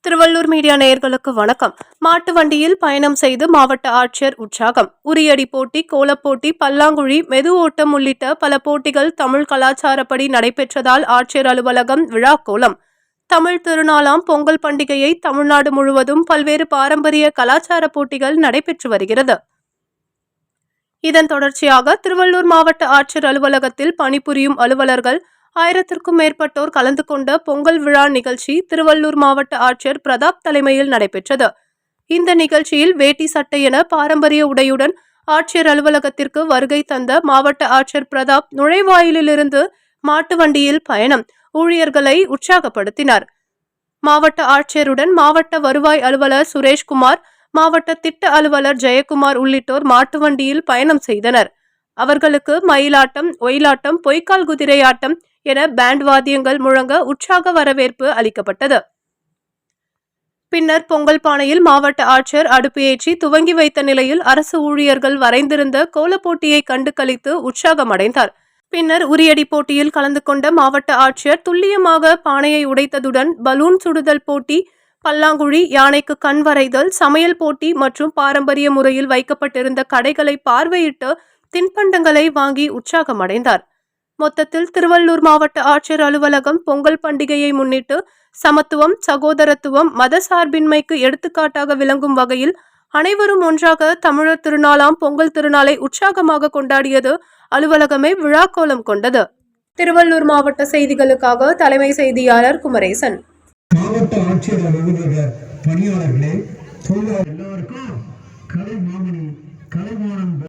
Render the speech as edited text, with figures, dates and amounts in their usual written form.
Tiruvallur media நேயர்களுக்கு வணக்கம். மாட்டு வண்டியில் பயணம் செய்து மாவட்ட ஆட்சியர் உற்சாகம். உரியடி போட்டி, கோலப்போட்டி, பல்லாங்குழி, மெது ஓட்டம் உள்ளிட்ட பல போட்டிகள் தமிழ் கலாச்சாரப்படி நடைபெற்றதால் ஆட்சியர் அலுவலகம் விழாக்கோலம். தமிழ் திருநாளாம் பொங்கல் பண்டிகையை தமிழ்நாடு முழுவதும் பல்வேறு பாரம்பரிய கலாச்சார போட்டிகள் நடைபெற்று வருகிறது. இதன் தொடர்ச்சியாக திருவள்ளூர் மாவட்ட ஆட்சியர் அலுவலகத்தில் பணிபுரியும் அலுவலர்கள் 1000க்கும் மேற்பட்டோர் கலந்து கொண்ட பொங்கல் விழா நிகழ்ச்சி திருவள்ளூர் மாவட்ட ஆட்சியர் பிரதாப் தலைமையில் நடைபெற்றது. இந்த நிகழ்ச்சியில் வேட்டி சட்டை என பாரம்பரிய உடையுடன் ஆட்சியர் அலுவலகத்திற்கு வருகை தந்த மாவட்ட ஆட்சியர் பிரதாப் நுழைவாயிலிருந்து மாட்டு வண்டியில் பயணம் ஊழியர்களை உற்சாகப்படுத்தினார். மாவட்ட ஆட்சியருடன் மாவட்ட வருவாய் அலுவலர் சுரேஷ்குமார், மாவட்ட திட்ட அலுவலர் ஜெயக்குமார் உள்ளிட்டோர் மாட்டு வண்டியில் பயணம் செய்தனர். அவர்களுக்கு மயிலாட்டம், ஒயிலாட்டம், பொய்க்கால் குதிரை ஆட்டம் என பேண்ட் வாத்தியங்கள் முழங்க உற்சாக வரவேற்பு அளிக்கப்பட்டது. பின்னர் பொங்கல் பானையில் மாவட்ட ஆட்சியர் அடுப்பு ஏற்றி துவங்கி வைத்த நிலையில் அரசு ஊழியர்கள் வரைந்திருந்த கோலப்போட்டியை கண்டு களித்து உற்சாகமடைந்தார். பின்னர் உரியடி போட்டியில் கலந்து கொண்ட மாவட்ட ஆட்சியர் துல்லியமாக பானையை உடைத்ததுடன் பலூன் சுடுதல் போட்டி, பல்லாங்குழி, யானைக்கு கண் வரைதல், சமையல் போட்டி மற்றும் பாரம்பரிய முறையில் வைக்கப்பட்டிருந்த கடைகளை பார்வையிட்டு தின்பண்டங்களை வாங்கி உற்சாகமடைந்தார். மொத்தத்தில் திருவள்ளூர் மாவட்ட ஆட்சியர் அலுவலகம் பொங்கல் பண்டிகையை முன்னிட்டு சமத்துவம், சகோதரத்துவம், மத சார்பின்மைக்கு எடுத்துக்காட்டாக விளங்கும் வகையில் அனைவரும் ஒன்றாக தமிழர் திருநாளாம் பொங்கல் திருநாளை உற்சாகமாக கொண்டாடியது அலுவலகமே விழாக்கோலம் கொண்டது. திருவள்ளூர் மாவட்ட செய்திகளுக்காக தலைமை செய்தியாளர் குமரேசன். மாவட்ட ஆட்சியர் அலுவலக பணியாளர்களே, எல்லாருக்கும் கலைமாமணி கலைமானன்